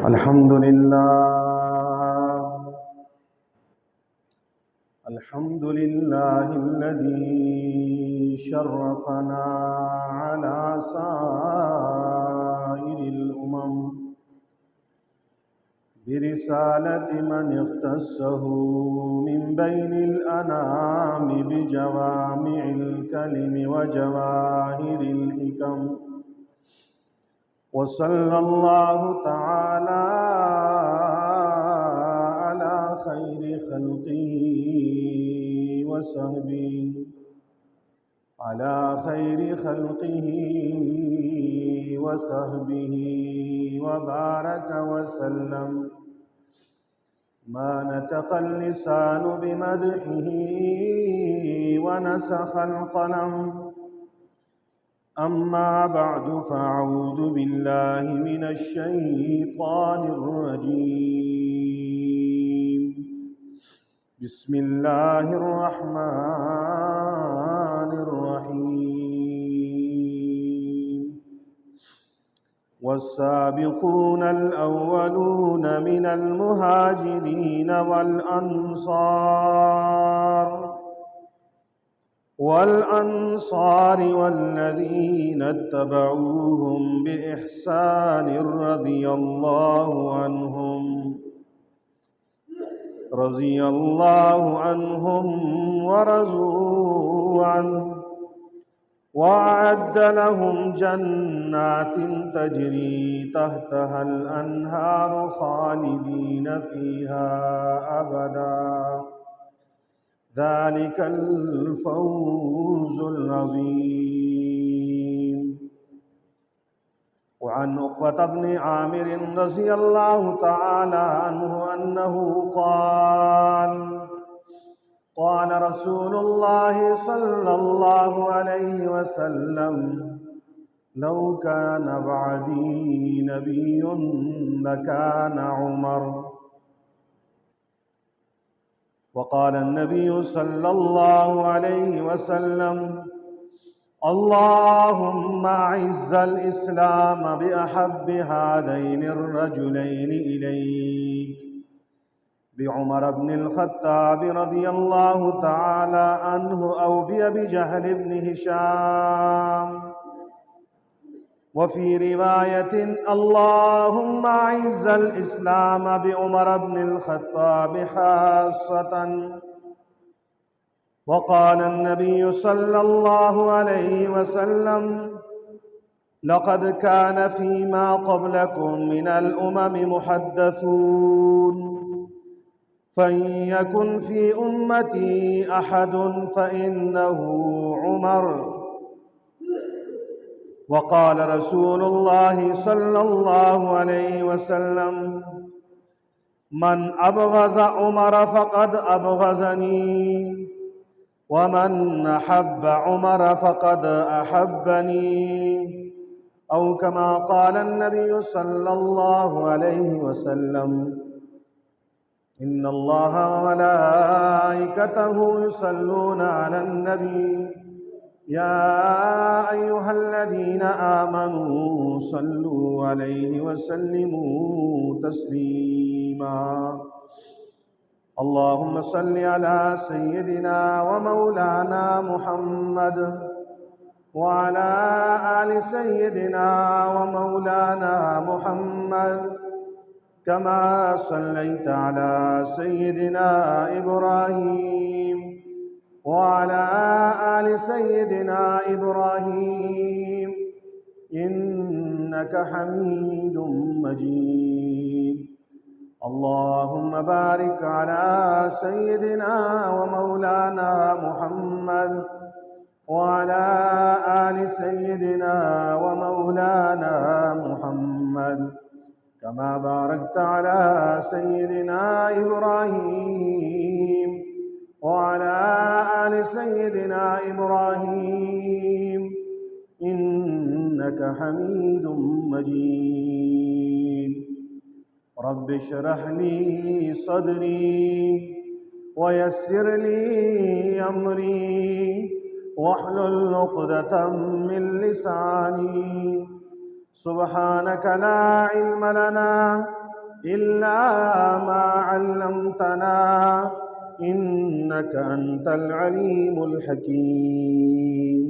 الحمد لله الذي شرفنا على سائر الأمم برسالة من اختصه من بين الأنام بجوامع الكلم وجواهر الحكم، وصلى الله تعالى على خير خلقه وصحبه وبارك وسلم. ما نطق اللسان بمدحه ونسخ القلم. أما بعد، فأعوذ بالله من الشيطان الرجيم. بسم الله الرحمن الرحيم. والسابقون الأولون من المهاجرين والأنصار والذين اتبعوهم بإحسان رضي الله عنهم ورضوا عنه، وأعد لهم جنات تجري تحتها الأنهار خالدين فيها أبدا. ذلك الفوز العظيم. وعن عقبة بن عامر رضي الله تعالى عنه أنه قال رسول الله صلى الله عليه وسلم: لو كان بعدي نبي لكان عمر. وقال النبي صلى الله عليه وسلم: اللهم أعز الإسلام بأحب هذين الرجلين إليك، بعمر بن الخطاب رضي الله تعالى عنه، أو بأبي جهل بن هشام. وفي رواية: اللهم أعز الإسلام بعمر بن الخطاب خاصة. وقال النبي صلى الله عليه وسلم: لقد كان فيما قبلكم من الأمم محدثون، فإن يكن في أمتي أحد فإنه عمر. وقال رسول الله صلى الله عليه وسلم: من أبغض عمر فقد أبغضني، ومن أحب عمر فقد أحبني، أو كما قال النبي صلى الله عليه وسلم: إن الله وملائكته يصلون على النبي، يا أيها الذين آمنوا صلوا عليه وسلموا تسليما. اللهم صل على سيدنا ومولانا محمد وعلى آل سيدنا ومولانا محمد، كما صليت على سيدنا إبراهيم وعلى آل سيدنا إبراهيم إنك حميد مجيد. اللهم بارك على سيدنا ومولانا محمد وعلى آل سيدنا ومولانا محمد، كما باركت على سيدنا إبراهيم وعلى آل سيدنا إبراهيم إنك حميد مجيد. رب اشرح لي صدري ويسر لي أمري واحلل عقدة من لساني. سبحانك لا علم لنا إلا ما علمتنا إنك أنت العليم الحكيم۔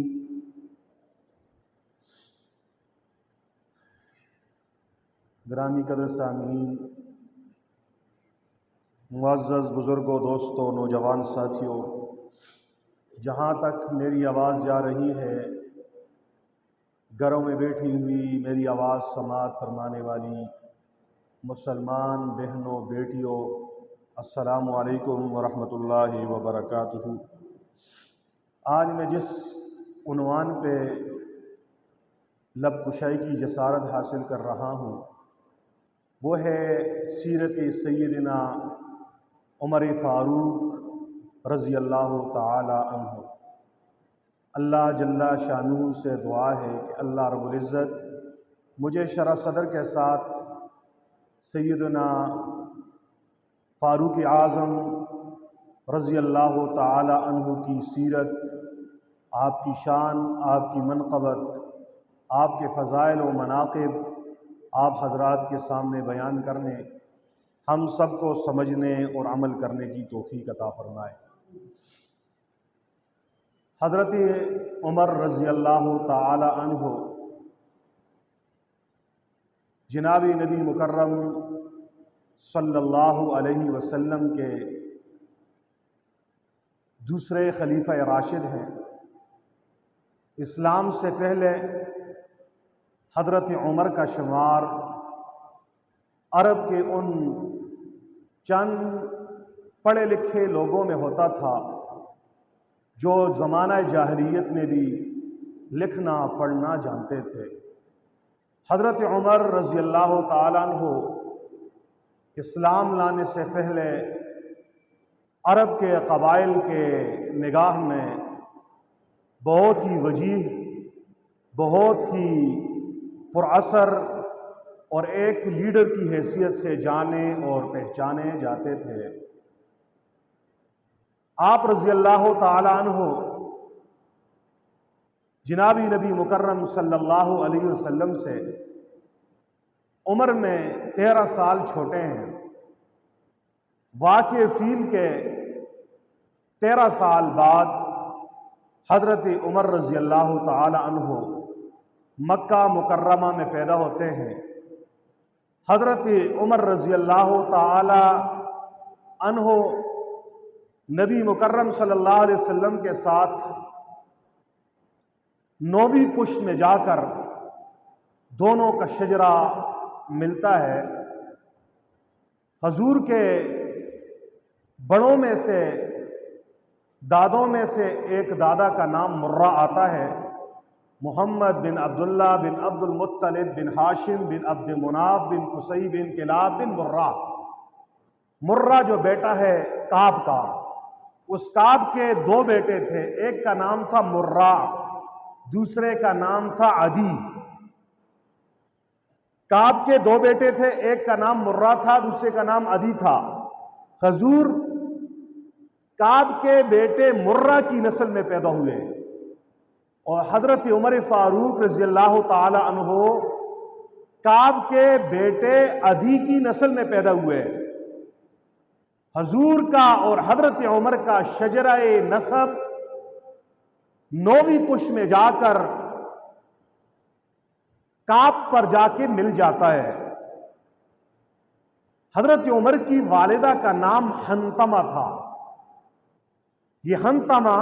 گرامی قدر سامعین، معزز بزرگوں، دوستوں، نوجوان ساتھیوں، جہاں تک میری آواز جا رہی ہے، گھروں میں بیٹھی ہوئی میری آواز سماعت فرمانے والی مسلمان بہنوں، بیٹیوں، السلام علیکم ورحمۃ اللہ وبرکاتہ۔ آج میں جس عنوان پہ لب کشائی کی جسارت حاصل کر رہا ہوں وہ ہے سیرت سیدنا عمر فاروق رضی اللہ تعالی عنہ۔ اللہ جل شانہ سے دعا ہے کہ اللہ رب العزت مجھے شرح صدر کے ساتھ سیدنا فاروق اعظم رضی اللہ تعالی عنہ کی سیرت، آپ کی شان، آپ کی منقبت، آپ کے فضائل و مناقب آپ حضرات کے سامنے بیان کرنے، ہم سب کو سمجھنے اور عمل کرنے کی توفیق عطا فرمائے۔ حضرت عمر رضی اللہ تعالی عنہ جناب نبی مکرم صلی اللہ علیہ وسلم کے دوسرے خلیفہ راشد ہیں۔ اسلام سے پہلے حضرت عمر کا شمار عرب کے ان چند پڑھے لکھے لوگوں میں ہوتا تھا جو زمانہ جاہلیت میں بھی لکھنا پڑھنا جانتے تھے۔ حضرت عمر رضی اللہ تعالیٰ عنہ اسلام لانے سے پہلے عرب کے قبائل کے نگاہ میں بہت ہی وجیح، بہت ہی پراثر اور ایک لیڈر کی حیثیت سے جانے اور پہچانے جاتے تھے۔ آپ رضی اللہ تعالی عنہ جناب نبی مکرم صلی اللہ علیہ وسلم سے عمر میں 13 سال چھوٹے ہیں۔ واقع فیل کے 13 سال بعد حضرت عمر رضی اللہ تعالی عنہ مکہ مکرمہ میں پیدا ہوتے ہیں۔ حضرت عمر رضی اللہ تعالی عنہ نبی مکرم صلی اللہ علیہ وسلم کے ساتھ 9ویں پشت میں جا کر دونوں کا شجرہ ملتا ہے۔ حضور کے بڑوں میں سے، دادوں میں سے ایک دادا کا نام مرہ آتا ہے، محمد بن عبداللہ بن عبد المطلب بن ہاشم بن عبد مناف بن قصی بن کلاب بن مرہ۔ مرہ جو بیٹا ہے کعب کا، اس کعب کے 2 بیٹے تھے، ایک کا نام تھا مرہ، دوسرے کا نام تھا عدی۔ کعب کے 2 بیٹے تھے، ایک کا نام مرہ تھا، دوسرے کا نام عدی تھا۔ حضور کعب کے بیٹے مرہ کی نسل میں پیدا ہوئے اور حضرت عمر فاروق رضی اللہ تعالی عنہ کعب کے بیٹے عدی کی نسل میں پیدا ہوئے۔ حضور کا اور حضرت عمر کا شجرہ نسب 9ویں پشت میں جا کر کعب پر جا کے مل جاتا ہے۔ حضرت عمر کی والدہ کا نام حنتمہ تھا۔ یہ حنتمہ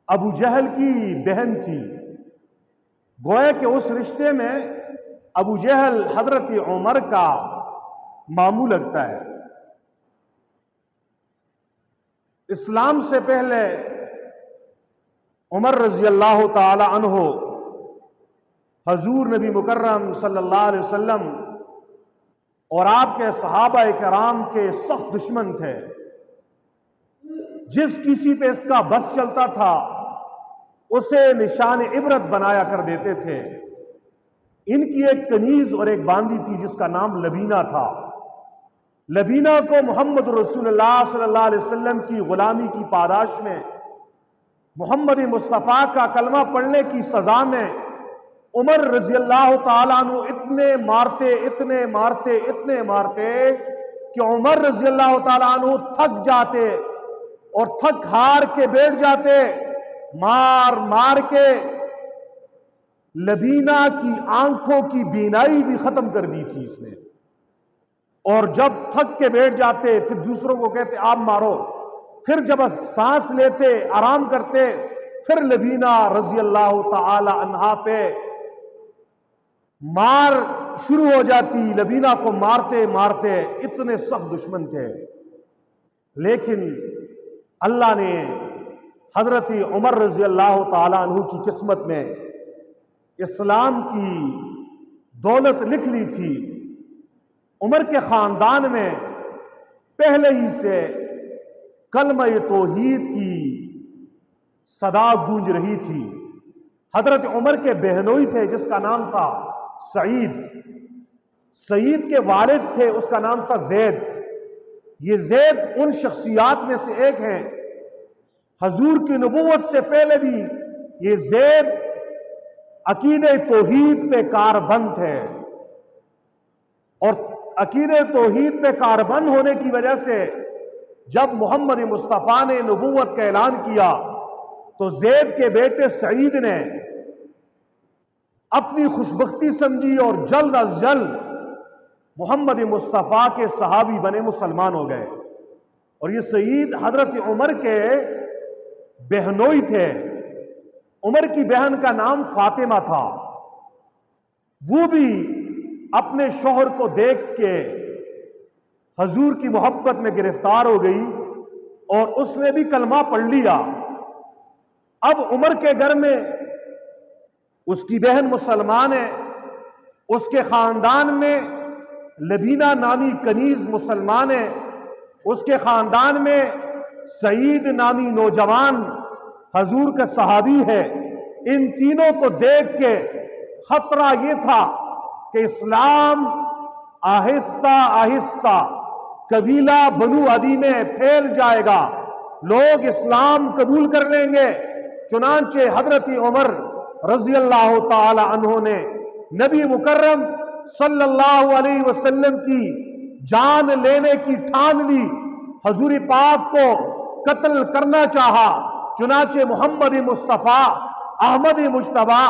ابو جہل کی بہن تھی۔ گویا کہ اس رشتے میں ابو جہل حضرت عمر کا ماموں لگتا ہے۔ اسلام سے پہلے عمر رضی اللہ تعالی عنہ حضور نبی مکرم صلی اللہ علیہ وسلم اور آپ کے صحابہ کرام کے سخت دشمن تھے۔ جس کسی پہ اس کا بس چلتا تھا اسے نشان عبرت بنایا کر دیتے تھے۔ ان کی ایک کنیز اور ایک باندی تھی جس کا نام لبینہ تھا۔ لبینہ کو محمد رسول اللہ صلی اللہ علیہ وسلم کی غلامی کی پاداش میں، محمد مصطفیٰ کا کلمہ پڑھنے کی سزا میں عمر رضی اللہ تعالیٰ عنہ اتنے مارتے کہ عمر رضی اللہ تعالیٰ عنہ تھک جاتے اور تھک ہار کے بیٹھ جاتے، مار کے لبینہ کی آنکھوں کی بینائی بھی ختم کر دی تھی اس نے، اور جب تھک کے بیٹھ جاتے پھر دوسروں کو کہتے آپ مارو، پھر جب سانس لیتے آرام کرتے پھر لبینہ رضی اللہ تعالی عنہا پہ مار شروع ہو جاتی، لبینہ کو مارتے اتنے سخت دشمن تھے۔ لیکن اللہ نے حضرت عمر رضی اللہ تعالی عنہ کی قسمت میں اسلام کی دولت لکھ لی تھی۔ عمر کے خاندان میں پہلے ہی سے کلمہ توحید کی صدا گونج رہی تھی۔ حضرت عمر کے بہنوئی تھے جس کا نام تھا سعید کے والد تھے، اس کا نام تھا زید۔ یہ زید ان شخصیات میں سے ایک ہیں، حضور کی نبوت سے پہلے بھی یہ زید عقیدہ توحید پہ کاربند تھے، اور عقیدہ توحید پہ کاربند ہونے کی وجہ سے جب محمد مصطفیٰ نے نبوت کا اعلان کیا تو زید کے بیٹے سعید نے اپنی خوشبختی سمجھی اور جلد از جلد محمد مصطفیٰ کے صحابی بنے، مسلمان ہو گئے۔ اور یہ سعید حضرت عمر کے بہنوئی تھے۔ عمر کی بہن کا نام فاطمہ تھا، وہ بھی اپنے شوہر کو دیکھ کے حضور کی محبت میں گرفتار ہو گئی اور اس نے بھی کلمہ پڑھ لیا۔ اب عمر کے گھر میں اس کی بہن مسلمان ہے، اس کے خاندان میں لبینہ نامی کنیز مسلمان ہے، اس کے خاندان میں سعید نامی نوجوان حضور کا صحابی ہے۔ ان تینوں کو دیکھ کے خطرہ یہ تھا کہ اسلام آہستہ آہستہ قبیلہ بنو عدی میں پھیل جائے گا، لوگ اسلام قبول کر لیں گے۔ چنانچہ حضرت عمر رضی اللہ تعالی عنہ نے نبی مکرم صلی اللہ علیہ وسلم کی جان لینے کی ٹھان لی، حضور پاک کو قتل کرنا چاہا۔ چنانچہ محمد مصطفیٰ احمد مجتبی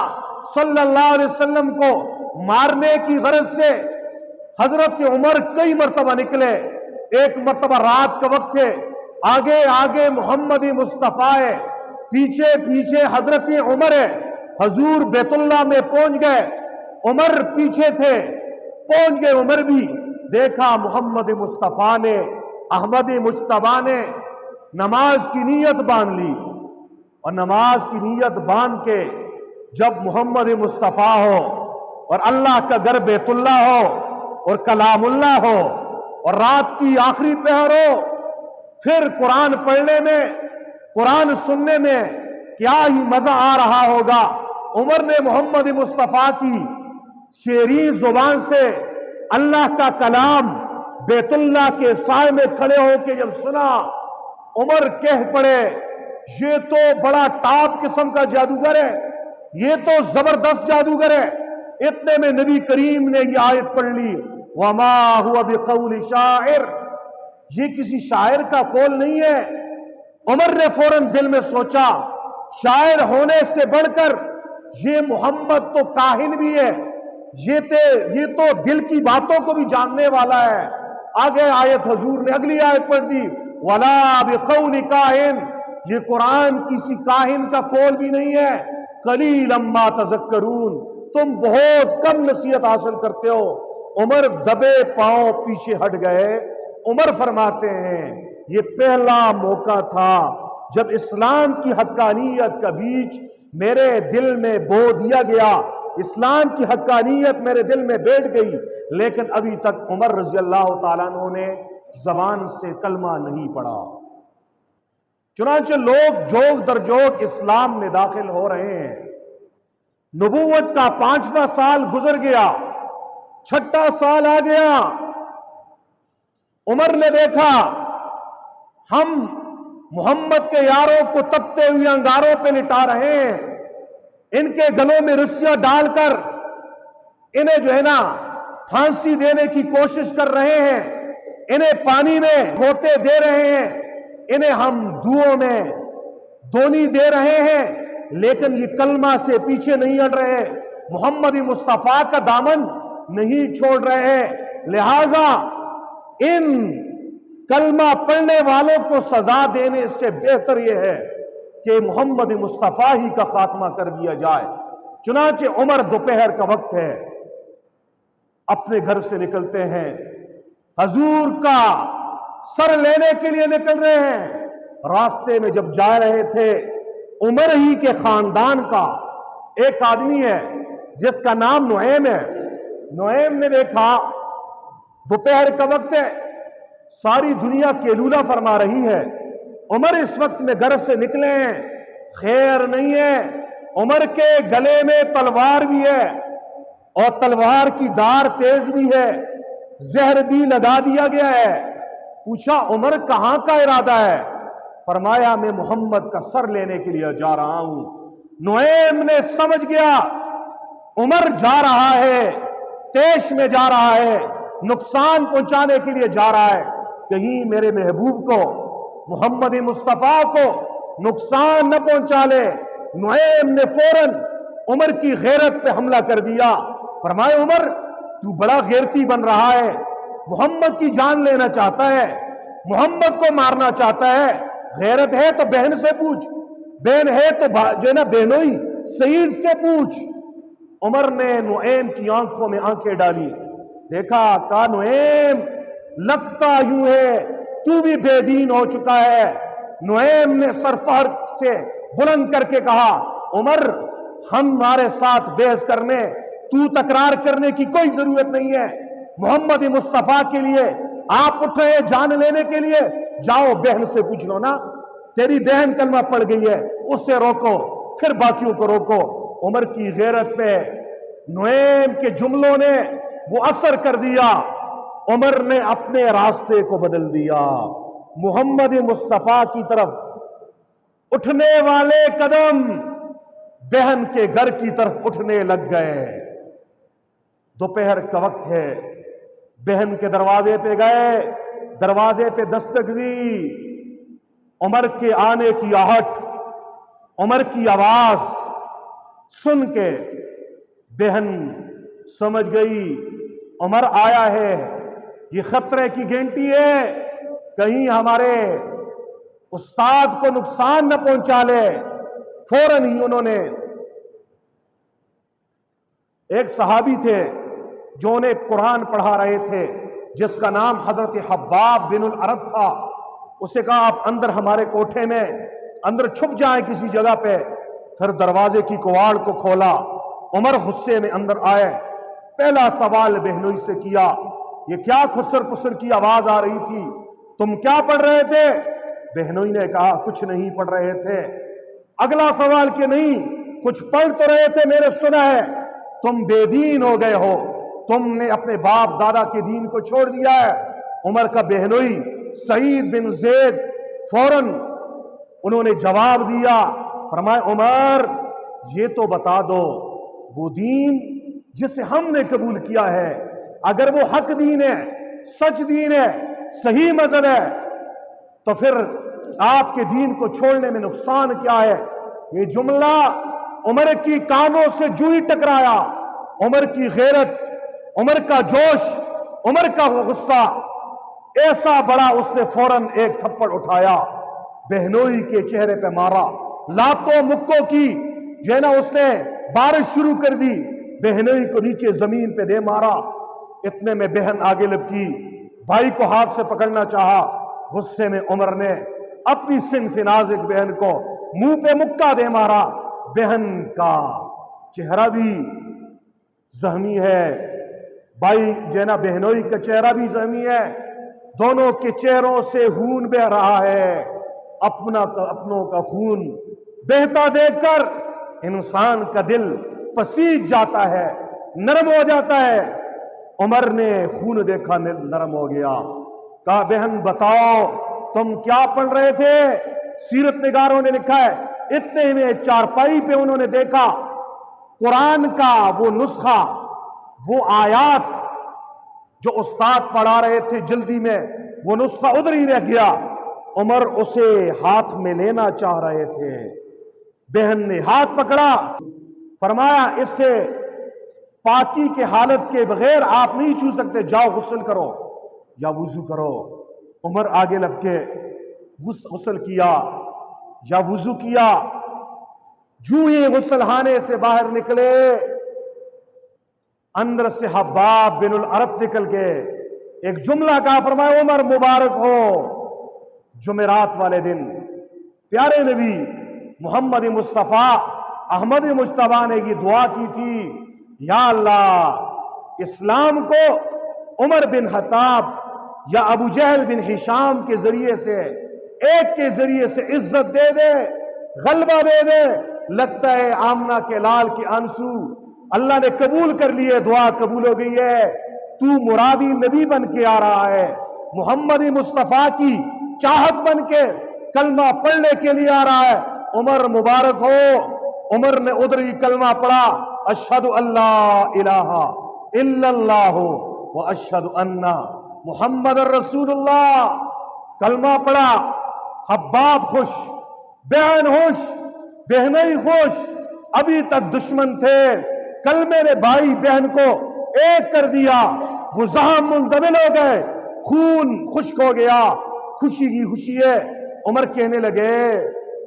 صلی اللہ علیہ وسلم کو مارنے کی غرض سے حضرت عمر کئی مرتبہ نکلے۔ ایک مرتبہ رات کا وقت ہے، آگے محمد مصطفیٰ ہے، پیچھے حضرت عمر ہے۔ حضور بیت اللہ میں پہنچ گئے، عمر پیچھے تھے، پہنچ گئے عمر بھی۔ دیکھا محمد مصطفیٰ نے، احمد مجتبی نے نماز کی نیت باندھ لی، اور نماز کی نیت باندھ کے جب محمد مصطفیٰ ہو اور اللہ کا گھر بیت اللہ ہو اور کلام اللہ ہو اور رات کی آخری پہر ہو، پھر قرآن پڑھنے میں، قرآن سننے میں کیا ہی مزہ آ رہا ہوگا۔ عمر نے محمد مصطفیٰ کی شیریں زبان سے اللہ کا کلام بیت اللہ کے سائے میں کھڑے ہو کے جب سنا، عمر کہہ پڑے یہ تو بڑا ٹاپ قسم کا جادوگر ہے، یہ تو زبردست جادوگر ہے۔ اتنے میں نبی کریم نے یہ آیت پڑھ لی، وما هو بقول شاعر، یہ کسی شاعر کا قول نہیں ہے۔ عمر نے فوراً دل میں سوچا شاعر ہونے سے بڑھ کر یہ محمد تو کاہن بھی ہے، یہ تو دل کی باتوں کو بھی جاننے والا ہے۔ آگے آیت حضور نے اگلی آیت پڑھ دی، ولا بقول کاہن، یہ قرآن کسی کاہن کا قول بھی نہیں ہے۔ قلیلا ما تذکرون، تم بہت کم نصیحت حاصل کرتے ہو۔ عمر دبے پاؤں پیچھے ہٹ گئے۔ عمر فرماتے ہیں یہ پہلا موقع تھا جب اسلام کی حقانیت کا بیج میرے دل میں بو دیا گیا، اسلام کی حقانیت میرے دل میں بیٹھ گئی، لیکن ابھی تک عمر رضی اللہ تعالیٰ عنہ نے زبان سے کلمہ نہیں پڑھا۔ چنانچہ لوگ جوگ در جوگ اسلام میں داخل ہو رہے ہیں۔ نبوت کا 5واں سال گزر گیا، 6واں سال آ گیا۔ عمر نے دیکھا ہم محمد کے یاروں کو تپتے ہوئے انگاروں پہ لٹا رہے ہیں، ان کے گلوں میں رسیاں ڈال کر انہیں جو ہے نا پھانسی دینے کی کوشش کر رہے ہیں، انہیں پانی میں گھوٹے دے رہے ہیں، انہیں ہم دھوؤں میں دونی دے رہے ہیں، لیکن یہ کلمہ سے پیچھے نہیں ہٹ رہے، محمد مصطفیٰ کا دامن نہیں چھوڑ رہے۔ لہذا ان کلمہ پڑھنے والوں کو سزا دینے سے بہتر یہ ہے کہ محمد مصطفیٰ ہی کا خاتمہ کر دیا جائے۔ چنانچہ عمر دوپہر کا وقت ہے، اپنے گھر سے نکلتے ہیں، حضور کا سر لینے کے لیے نکل رہے ہیں۔ راستے میں جب جا رہے تھے، عمر ہی کے خاندان کا ایک آدمی ہے جس کا نام نعیم ہے۔ نعیم نے دیکھا دوپہر کا وقت ہے، ساری دنیا کیلولہ فرما رہی ہے، عمر اس وقت میں گھر سے نکلے ہیں، خیر نہیں ہے۔ عمر کے گلے میں تلوار بھی ہے اور تلوار کی دھار تیز بھی ہے، زہر بھی لگا دیا گیا ہے۔ پوچھا عمر کہاں کا ارادہ ہے؟ فرمایا میں محمد کا سر لینے کے لیے جا رہا ہوں۔ نعیم نے سمجھ گیا عمر جا رہا ہے، تیش میں جا رہا ہے، نقصان پہنچانے کے لیے جا رہا ہے، کہیں میرے محبوب کو محمد مصطفیٰ کو نقصان نہ پہنچا لے۔ نعیم نے فوراً عمر کی غیرت پہ حملہ کر دیا۔ فرمایا عمر تو بڑا غیرتی بن رہا ہے، محمد کی جان لینا چاہتا ہے، محمد کو مارنا چاہتا ہے، غیرت ہے تو بہن سے پوچھ، بہن ہے تو جو ہے نا بہنوئی سعید سے پوچھ۔ عمر نے نعیم کی آنکھوں میں آنکھیں ڈالی، دیکھا، کہا نعیم لگتا یوں ہے تو بھی بے دین ہو چکا ہے۔ نعیم نے سر فہر سے بلند کر کے کہا عمر ہمارے ساتھ بحث کرنے، تو تکرار کرنے کی کوئی ضرورت نہیں ہے، محمد مصطفیٰ کے لیے آپ اٹھے جان لینے کے لیے، جاؤ بہن سے پوچھ لو نا، تیری بہن کلمہ پڑھ گئی ہے، اس سے روکو، پھر باقیوں کو روکو۔ عمر کی غیرت پہ نعیم کے جملوں نے وہ اثر کر دیا، عمر نے اپنے راستے کو بدل دیا، محمد مصطفیٰ کی طرف اٹھنے والے قدم بہن کے گھر کی طرف اٹھنے لگ گئے۔ دوپہر کا وقت ہے، بہن کے دروازے پہ گئے، دروازے پہ دستک دی، عمر کے آنے کی آہٹ، عمر کی آواز سن کے بہن سمجھ گئی عمر آیا ہے، یہ خطرے کی گھنٹی ہے، کہیں ہمارے استاد کو نقصان نہ پہنچا لے۔ فوراً ہی انہوں نے، ایک صحابی تھے جو انہیں قرآن پڑھا رہے تھے جس کا نام حضرت حباب بن الارت تھا، اسے کہا آپ اندر ہمارے کوٹھے میں اندر چھپ جائیں کسی جگہ پہ۔ پھر دروازے کی کواڑ کو کھولا، عمر غصے میں اندر آئے، پہلا سوال بہنوئی سے کیا، یہ کیا خسر پسر کی آواز آ رہی تھی، تم کیا پڑھ رہے تھے؟ بہنوئی نے کہا کچھ نہیں پڑھ رہے تھے۔ اگلا سوال کہ نہیں کچھ پڑھ تو رہے تھے، میں نے سنا ہے تم بے دین ہو گئے ہو، تم نے اپنے باپ دادا کے دین کو چھوڑ دیا ہے۔ عمر کا بہنوئی سعید بن زید فوراً انہوں نے جواب دیا، فرمایا عمر یہ تو بتا دو وہ دین جسے ہم نے قبول کیا ہے، اگر وہ حق دین ہے، سچ دین ہے، صحیح مذہب ہے، تو پھر آپ کے دین کو چھوڑنے میں نقصان کیا ہے؟ یہ جملہ عمر کی کانوں سے جو ہی ٹکرایا، عمر کی غیرت، عمر کا جوش، عمر کا غصہ ایسا بڑا، اس نے فوراً ایک تھپڑ اٹھایا، بہنوئی کے چہرے پہ مارا، لاتوں مکوں کی جو ہے نا اس نے بارش شروع کر دی، بہنوئی کو نیچے زمین پہ دے مارا۔ اتنے میں بہن آگے لپکی، بھائی کو ہاتھ سے پکڑنا چاہا، غصے میں عمر نے اپنی صنف نازک بہن کو منہ پہ مکہ دے مارا۔ بہن کا چہرہ بھی زخمی ہے، بھائی جو ہے نا بہنوئی کا چہرہ بھی زخمی ہے، دونوں کے چہروں سے خون بہ رہا ہے۔ اپنوں کا خون بہتا دیکھ کر انسان کا دل پسیج جاتا ہے، نرم ہو جاتا ہے۔ عمر نے خون دیکھا نرم ہو گیا، کہا بہن بتاؤ تم کیا پڑھ رہے تھے؟ سیرت نگاروں نے لکھا ہے اتنے میں چارپائی پہ انہوں نے دیکھا قرآن کا وہ نسخہ، وہ آیات جو استاد پڑھا رہے تھے جلدی میں، وہ نسخہ ادھر ہی رہ گیا۔ عمر اسے ہاتھ میں لینا چاہ رہے تھے، بہن نے ہاتھ پکڑا، فرمایا اس سے پاکی کے حالت کے بغیر آپ نہیں چھو سکتے، جاؤ غسل کرو یا وضو کرو۔ عمر آگے لگ کے غسل کیا یا وضو کیا۔ جو ہی غسل خانے سے باہر نکلے، اندر سے حباب بن العرب نکل کے ایک جملہ کہا، فرمایا عمر مبارک ہو، جمعرات والے دن پیارے نبی محمد مصطفیٰ احمد مجتبیٰ نے یہ دعا کی تھی، یا اللہ اسلام کو عمر بن خطاب یا ابو جہل بن ہشام کے ذریعے سے، ایک کے ذریعے سے عزت دے دے، غلبہ دے دے۔ لگتا ہے آمنہ کے لال کے آنسو اللہ نے قبول کر لیے، دعا قبول ہو گئی ہے، تو مرادی نبی بن کے آ رہا ہے، محمد مصطفیٰ کی چاہت بن کے کلمہ پڑھنے کے لیے آ رہا ہے، عمر مبارک ہو۔ عمر نے ادھر ہی کلمہ پڑھا، اشہد اللہ الہ الا اللہ و اشہد ان محمد الرسول اللہ، کلمہ پڑھا۔ حباب خوش، بہن خوش، بہنیں خوش، ابھی تک دشمن تھے، کلمے نے بھائی بہن کو ایک کر دیا، وہ زخم منتقل ہو گئے، خون خشک ہو گیا، خوشی کی خوشی ہے۔ عمر کہنے لگے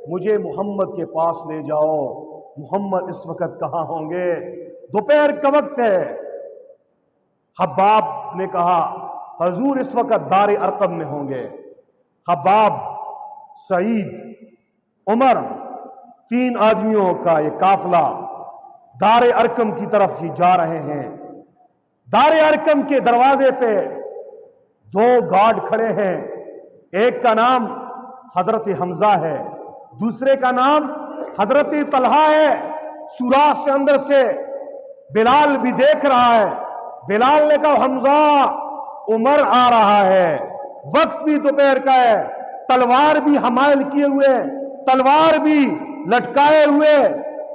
مجھے محمد کے پاس لے جاؤ، محمد اس وقت کہاں ہوں گے؟ دوپہر کا وقت ہے۔ حباب نے کہا حضور اس وقت دار ارقم میں ہوں گے۔ حباب، سعید، عمر، تین آدمیوں کا یہ قافلہ دار ارقم کی طرف ہی جا رہے ہیں۔ دار ارقم کے دروازے پہ دو گارڈ کھڑے ہیں، ایک کا نام حضرت حمزہ ہے، دوسرے کا نام حضرت طلحہ ہے۔ سوراخ سے اندر سے بلال بھی دیکھ رہا ہے۔ بلال نے کہا حمزہ عمر آ رہا ہے، وقت بھی دوپہر کا ہے، تلوار بھی حمائل کیے ہوئے، تلوار بھی لٹکائے ہوئے،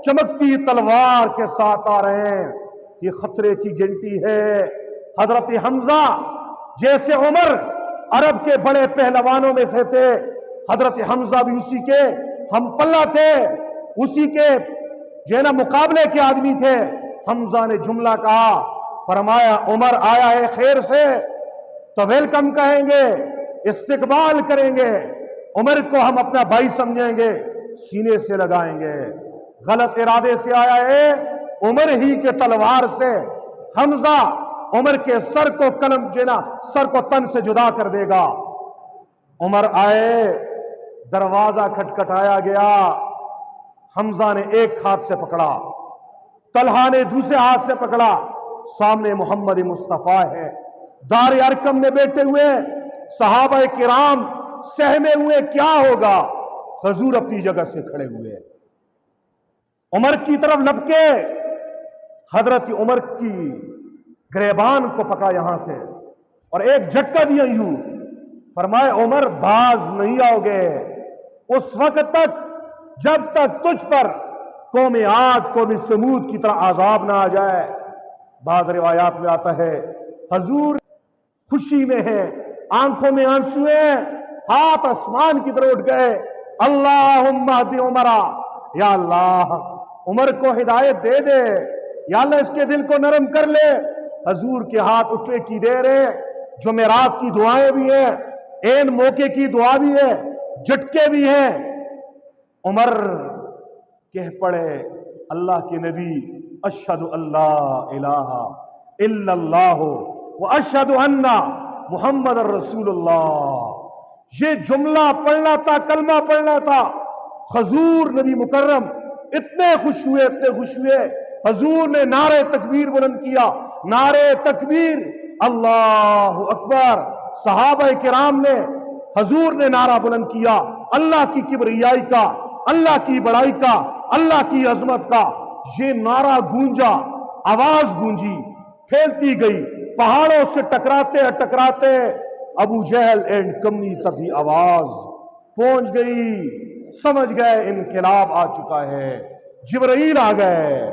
چمکتی تلوار کے ساتھ آ رہے ہیں، یہ خطرے کی گھنٹی ہے۔ حضرت حمزہ جیسے عمر عرب کے بڑے پہلوانوں میں سے تھے، حضرت حمزہ بھی اسی کے ہم پلہ تھے، اسی کے جو ہے نا مقابلے کے آدمی تھے۔ حمزہ نے جملہ کہا، فرمایا عمر آیا ہے خیر سے تو ویلکم کہیں گے، استقبال کریں گے، عمر کو ہم اپنا بھائی سمجھیں گے، سینے سے لگائیں گے۔ غلط ارادے سے آیا ہے، عمر ہی کے تلوار سے حمزہ عمر کے سر کو قلم جنا سر کو تن سے جدا کر دے گا۔ عمر آئے، دروازہ کھٹکھٹایا گیا، حمزہ نے ایک ہاتھ سے پکڑا، طلحہ نے دوسرے ہاتھ سے پکڑا، سامنے محمد مصطفیٰ ہے، دار ارقم میں بیٹھے ہوئے، صحابہ کرام سہمے ہوئے کیا ہوگا، حضور اپنی جگہ سے کھڑے ہوئے، عمر کی طرف لپکے، حضرت عمر کی گریبان کو پکڑا یہاں سے اور ایک جھٹکا دیا یوں، فرمائے عمر باز نہیں آؤ گے اس وقت تک جب تک تجھ پر قوم عاد قوم سمود کی طرح عذاب نہ آ جائے۔ بعض روایات میں آتا ہے حضور خوشی میں ہے، آنکھوں میں آنسو ہیں، ہاتھ آسمان کی طرف اٹھ گئے، اللہم اہد عمرہ، یا اللہ عمر کو ہدایت دے دے، یا اللہ اس کے دل کو نرم کر لے۔ حضور کے ہاتھ اٹھنے کی دیر ہے، جمعرات کی دعائیں بھی ہیں، این موقع کی دعا بھی ہے، جھٹکے بھی ہیں۔ عمر کہہ پڑے اللہ کے نبی اشہد اللہ الہ الا اللہ و اشہد ان محمد الرسول اللہ، یہ جملہ پڑھنا تھا، کلمہ پڑھنا تھا۔ حضور نبی مکرم اتنے خوش ہوئے، اتنے خوش ہوئے، حضور نے نعرہ تکبیر بلند کیا، نعرہ تکبیر، اللہ اکبر۔ صحابہ کرام نے، حضور نے نعرہ بلند کیا، اللہ کی کبریائی کا، اللہ کی بڑائی کا، اللہ کی عظمت کا۔ یہ نعرہ گونجا، آواز گونجی، پھیلتی گئی، پہاڑوں سے ٹکراتے ٹکراتے ابو جہل اینڈ کمنی تک ہی آواز پہنچ گئی۔ سمجھ گئے انقلاب آ چکا ہے، جبرائیل آ گئے،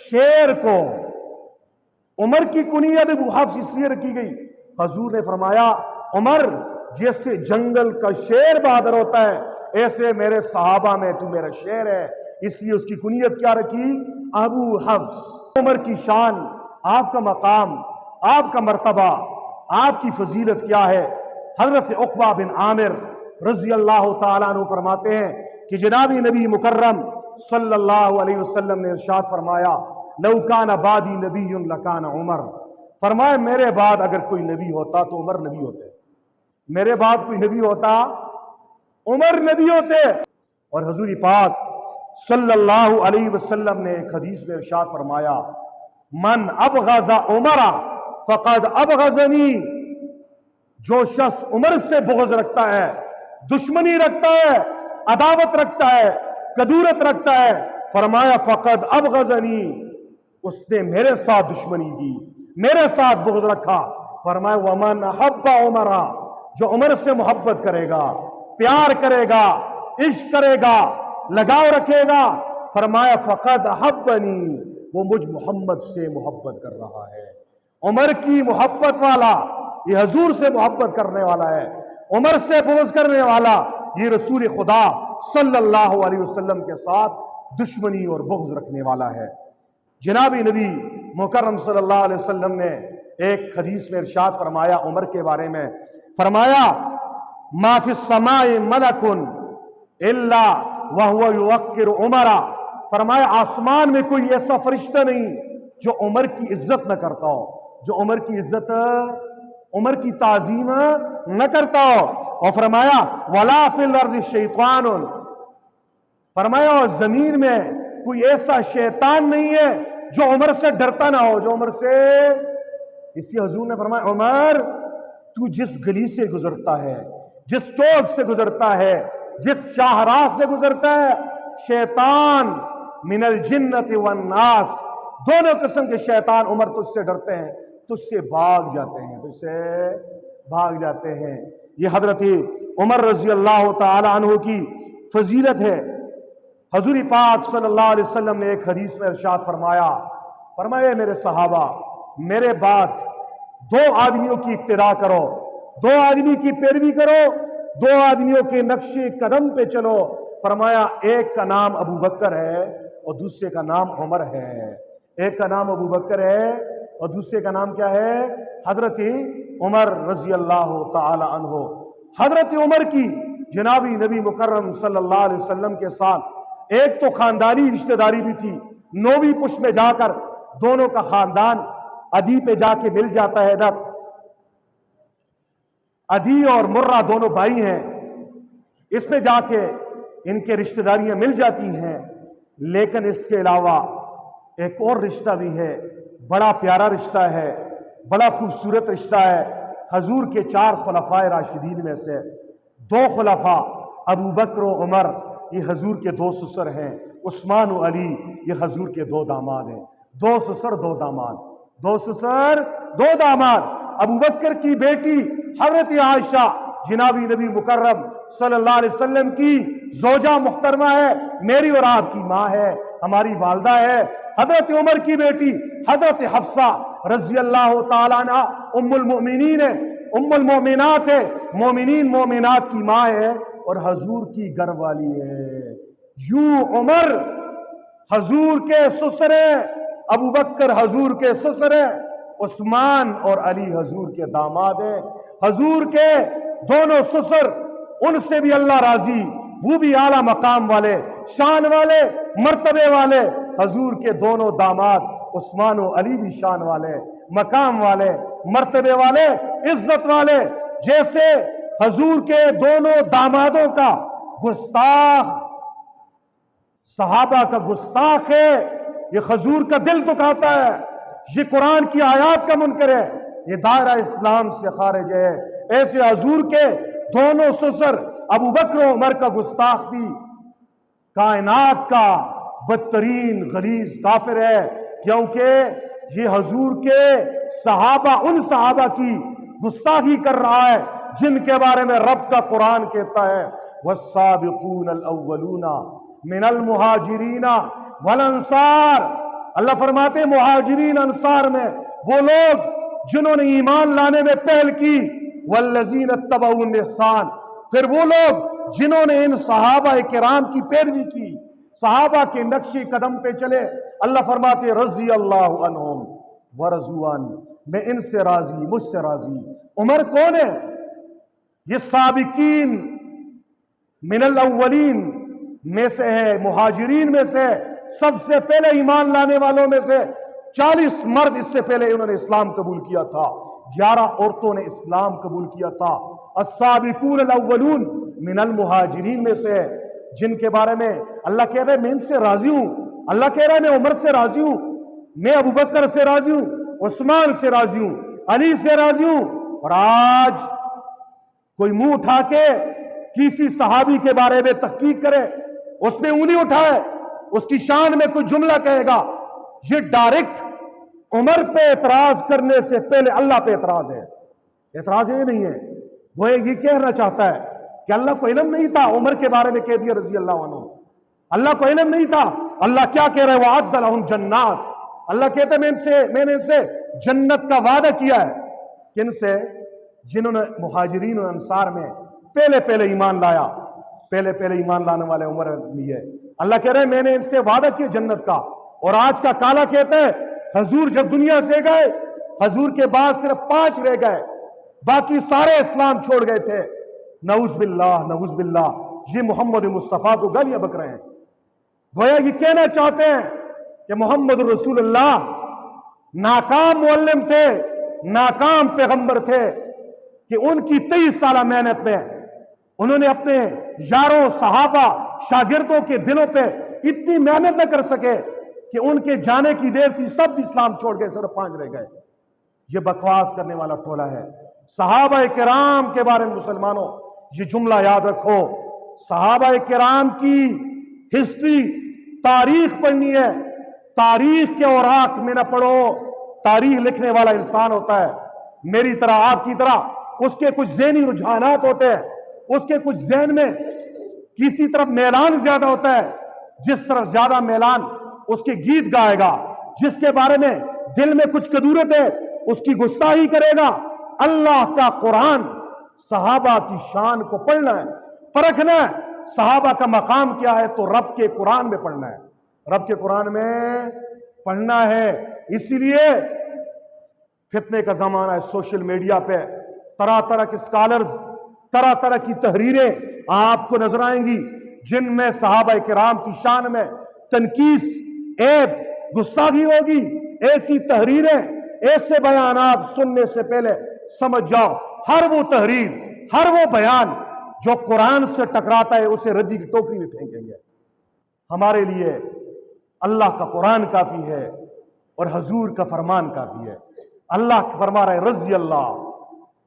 شیر کو عمر کی کنیت ابو حفص اس لیے رکھی گئی، حضور نے فرمایا عمر جیسے جنگل کا شیر بہادر ہوتا ہے ایسے میرے صحابہ میں تو میرا شیر ہے، اس لیے اس کی کنیت کیا رکھی؟ ابو حفص۔ عمر کی شان، آپ کا مقام، آپ کا مرتبہ، آپ کی فضیلت کیا ہے؟ حضرت عقبہ بن عامر رضی اللہ تعالیٰ عنہ فرماتے ہیں کہ جناب نبی مکرم صلی اللہ علیہ وسلم نے ارشاد فرمایا لو کان بعدی نبی لکان عمر، فرمایا میرے بعد اگر کوئی نبی ہوتا تو عمر نبی ہوتے، میرے بعد کوئی نبی ہوتا عمر نبی ہوتے۔ اور حضور پاک صلی اللہ علیہ وسلم نے ایک حدیث میں ارشاد فرمایا من ابغض عمر فقد ابغضنی، جو شخص عمر سے بغض رکھتا ہے، دشمنی رکھتا ہے، عداوت رکھتا ہے، کدورت رکھتا ہے، فرمایا فقد ابغضنی، اس نے میرے ساتھ دشمنی کی، میرے ساتھ بغض رکھا۔ فرمایا ومن احب عمر، جو عمر سے محبت کرے گا، پیار کرے گا، عشق کرے گا، لگاؤ رکھے گا، فرمایا فقد احبنی، وہ مجھ محمد سے محبت کر رہا ہے۔ عمر کی محبت والا یہ حضور سے محبت کرنے والا ہے، عمر سے بغض کرنے والا یہ رسول خدا صلی اللہ علیہ وسلم کے ساتھ دشمنی اور بغض رکھنے والا ہے۔ جناب نبی مکرم صلی اللہ علیہ وسلم نے ایک حدیث میں ارشاد فرمایا عمر کے بارے میں، فرمایا ما فی السماء ملک الا وهو یوقر عمر، فرمایا آسمان میں کوئی ایسا فرشتہ نہیں جو عمر کی عزت نہ کرتا ہو، جو عمر کی عزت، عمر کی تعظیم نہ کرتا ہو۔ اور فرمایا ولا فی الارض شیطان، فرمایا زمین میں کوئی ایسا شیطان نہیں ہے جو عمر سے ڈرتا نہ ہو، جو عمر سے، اسی حضور نے فرمایا عمر تو جس گلی سے گزرتا ہے، جس چوک سے گزرتا ہے، جس شاہراہ سے گزرتا ہے، شیطان من الجنت والناس، دونوں قسم کے شیطان عمر تجھ سے ڈرتے ہیں، تجھ سے بھاگ جاتے ہیں، تجھ سے بھاگ جاتے ہیں۔ یہ حضرت عمر رضی اللہ تعالی عنہ کی فضیلت ہے۔ حضور پاک صلی اللہ علیہ وسلم نے ایک حدیث میں ارشاد فرمایا، فرمایا میرے صحابہ میرے بعد دو آدمیوں کی اقتداء کرو، دو آدمی کی پیروی کرو، دو آدمیوں کے نقش قدم پہ چلو۔ فرمایا ایک کا نام ابو بکر ہے اور دوسرے کا نام عمر ہے، ایک کا نام ابو بکر ہے اور دوسرے کا نام کیا ہے؟ حضرت عمر رضی اللہ تعالی عنہ۔ حضرت عمر کی جنابی نبی مکرم صلی اللہ علیہ وسلم کے ساتھ ایک تو خاندانی رشتہ داری بھی تھی، نویں پشت میں جا کر دونوں کا خاندان عدی پہ جا کے مل جاتا ہے، عدی اور مرہ دونوں بھائی ہیں، اس میں جا کے ان کے رشتہ داریاں مل جاتی ہیں۔ لیکن اس کے علاوہ ایک اور رشتہ بھی ہے، بڑا پیارا رشتہ ہے، بڑا خوبصورت رشتہ ہے۔ حضور کے 4 خلفائے راشدین میں سے 2 خلفاء ابو بکر و عمر یہ حضور کے 2 سسر ہیں، عثمان و علی یہ حضور کے 2 داماد ہیں، 2 سسر 2 داماد، 2 سسر 2 داماد۔ ابو بکر کی بیٹی حضرت عائشہ جنابی نبی مکرم صلی اللہ علیہ وسلم کی زوجہ محترمہ ہے، میری اور آپ کی ماں ہے، ہماری والدہ ہے۔ حضرت عمر کی بیٹی حضرت حفصہ رضی اللہ تعالیٰ عنہ ام المؤمنین ہے، ام المؤمنات ہے، مومنین مومنات کی ماں ہے اور حضور کی گھر والی ہے۔ یوں عمر حضور کے سسر ہیں، ابو بکر حضور کے سسر ہیں، عثمان اور علی حضور کے داماد ہیں۔ حضور کے دونوں سسر، ان سے بھی اللہ راضی، وہ بھی اعلیٰ مقام والے، شان والے، مرتبے والے۔ حضور کے دونوں داماد عثمان و علی بھی شان والے، مقام والے، مرتبے والے، عزت والے۔ جیسے حضور کے دونوں دامادوں کا گستاخ صحابہ کا گستاخ ہے، یہ حضور کا دل دکھاتا ہے، یہ قرآن کی آیات کا منکر ہے، یہ دائرہ اسلام سے خارج ہے۔ ایسے حضور کے دونوں سسر ابو بکر و عمر کا گستاخ بھی کائنات کا بدترین غلیظ کافر ہے، کیونکہ یہ حضور کے صحابہ، ان صحابہ کی گستاخی کر رہا ہے جن کے بارے میں رب کا قرآن کہتا ہے والسابقون الاولون من المہاجرین والانصار اللہ فرماتے ہیں مہاجرین انصار میں وہ لوگ جنہوں نے ایمان لانے میں پہل کی، والذین اتبعوا بإحسان، پھر وہ لوگ جنہوں نے ان صحابہ کرام کی پیروی کی، صحابہ کے نقش قدم پہ چلے۔ اللہ فرماتے ہیں رضی اللہ عنہم ورضوا عنہ، میں ان سے راضی، مجھ سے راضی۔ عمر کون ہے؟ یہ سابقین من الاولین میں سے ہے، مہاجرین میں سے، سب سے پہلے ایمان لانے والوں میں سے 40 مرد اس سے پہلے انہوں نے اسلام قبول کیا تھا، 11 عورتوں نے اسلام قبول کیا تھا۔ السابقون الاولون من المہاجرین میں سے، جن کے بارے میں اللہ کہہ رہے میں ان سے راضی ہوں، اللہ کہہ رہا ہے میں عمر سے راضی ہوں، میں ابوبکر سے راضی ہوں، عثمان سے راضی ہوں، علی سے راضی ہوں۔ اور آج کوئی منہ اٹھا کے کسی صحابی کے بارے میں تحقیق کرے، اس نے انگلی اٹھائے، اس کی شان میں کوئی جملہ کہے گا، یہ ڈائریکٹ عمر پہ اعتراض کرنے سے پہلے اللہ پہ اعتراض ہے۔ اعتراض یہ نہیں ہے، وہ یہ کہنا چاہتا ہے کہ اللہ کو علم نہیں تھا، عمر کے بارے میں کہہ دیا رضی اللہ عنہ، اللہ کو علم نہیں تھا۔ اللہ کیا کہہ رہے وَأَعَدَّ لَهُمْ جَنَّاتٍ، اللہ کہتے ہیں میں نے ان سے جنت کا وعدہ کیا ہے۔ کن سے؟ جنہوں نے مہاجرین و انصار میں پہلے ایمان لایا، پہلے ایمان لانے والے عمر لیے۔ اللہ کہہ رہے ہیں میں نے ان سے وعدہ کیا جنت کا۔ اور آج کا کالا کہتے ہیں حضور جب دنیا سے گئے، حضور کے بعد صرف 5 رہ گئے، باقی سارے اسلام چھوڑ گئے تھے۔ نعوذ باللہ، نعوذ باللہ، یہ محمد مصطفیٰ کو گالیاں بک رہے ہیں۔ گویا یہ کہنا چاہتے ہیں کہ محمد رسول اللہ ناکام معلم تھے، ناکام پیغمبر تھے، کہ ان کی 23 سالہ محنت میں انہوں نے اپنے یاروں، صحابہ، شاگردوں کے دلوں پہ اتنی محنت نہ کر سکے کہ ان کے جانے کی دیر تھی، سب اسلام چھوڑ گئے، صرف 5 رہ گئے۔ یہ بکواس کرنے والا ٹولہ ہے۔ صحابہ کرام کے بارے میں مسلمانوں یہ جملہ یاد رکھو، صحابہ کرام کی ہسٹری، تاریخ پڑھنی ہے، تاریخ کے اوراق میں نہ پڑھو۔ تاریخ لکھنے والا انسان ہوتا ہے میری طرح، آپ کی طرح، اس کے کچھ ذہنی رجحانات ہوتے ہیں، اس کے کچھ ذہن میں کسی طرف میلان زیادہ ہوتا ہے، جس طرح زیادہ میلان اس کے گیت گائے گا، جس کے بارے میں دل میں کچھ کدورت ہے اس کی گستاخی کرے گا۔ اللہ کا قرآن، صحابہ کی شان کو پڑھنا ہے، پرکھنا ہے، صحابہ کا مقام کیا ہے تو رب کے قرآن میں پڑھنا ہے، رب کے قرآن میں پڑھنا ہے۔ اسی لیے فتنے کا زمانہ ہے، سوشل میڈیا پہ طرح طرح کے سکالرز، طرح طرح کی تحریریں آپ کو نظر آئیں گی جن میں صحابہ کرام کی شان میں تنقیص، عیب، گستاخی ہوگی۔ ایسی تحریریں، ایسے بیانات سننے سے پہلے سمجھ جاؤ ہر وہ تحریر، ہر وہ بیان جو قرآن سے ٹکراتا ہے اسے ردی کی ٹوکری میں پھینکیں گے۔ ہمارے لیے اللہ کا قرآن کافی ہے اور حضور کا فرمان کافی ہے۔ اللہ فرما رہا ہے رضی اللہ،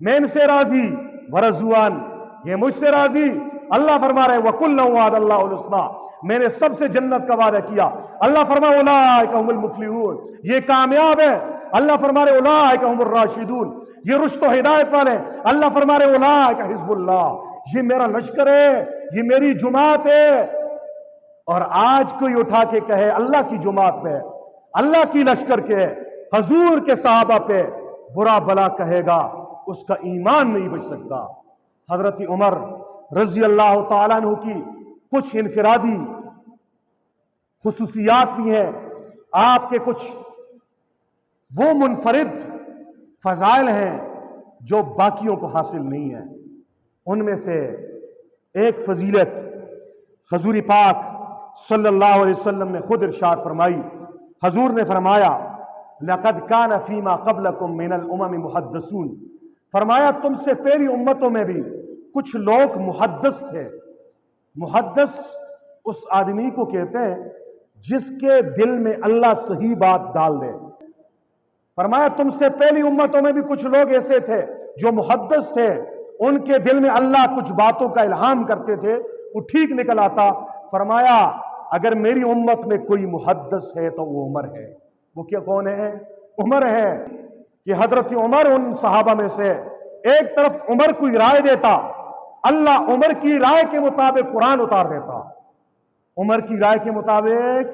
میں ان سے راضی، ورضوا عنہ، یہ مجھ سے راضی۔ اللہ فرما رہا ہے وَكُلًّا وَعَدَ اللَّهُ الْحُسْنَىٰ، میں نے سب سے جنت کا وعدہ کیا۔ اللہ فرما اولئک هم المفلحون، یہ کامیاب ہے۔ اللہ فرما رہے اولئک هم الراشدون، یہ رشد و ہدایت والے۔ اللہ فرما رہے اولئک حزب اللہ، یہ میرا لشکر ہے، یہ میری جماعت ہے۔ اور آج کوئی اٹھا کے کہے اللہ کی جماعت پہ، اللہ کی لشکر کے، حضور کے صحابہ پہ برا بلا کہے گا، اس کا ایمان نہیں بچ سکتا۔ حضرت عمر رضی اللہ تعالیٰ عنہ کی کچھ انفرادی خصوصیات بھی ہیں، آپ کے کچھ وہ منفرد فضائل ہیں جو باقیوں کو حاصل نہیں ہیں۔ ان میں سے ایک فضیلت حضور پاک صلی اللہ علیہ وسلم نے خود ارشاد فرمائی۔ حضور نے فرمایا لَقَدْ كَانَ فِي مَا قَبْلَكُم مِّنَ الْأُمَمِ مُحَدَّثُونَ، فرمایا تم سے پہلی امتوں میں بھی کچھ لوگ محدث تھے۔ محدث اس آدمی کو کہتے ہیں جس کے دل میں اللہ صحیح بات ڈال دے۔ فرمایا تم سے پہلی امتوں میں بھی کچھ لوگ ایسے تھے جو محدث تھے، ان کے دل میں اللہ کچھ باتوں کا الہام کرتے تھے، وہ ٹھیک نکل آتا۔ فرمایا اگر میری امت میں کوئی محدث ہے تو وہ عمر ہے۔ وہ کیا کون ہے؟ عمر ہے۔ کہ حضرت عمر ان صحابہ میں سے، ایک طرف عمر کوئی رائے دیتا، اللہ عمر کی رائے کے مطابق قرآن اتار دیتا، عمر کی رائے کے مطابق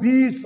20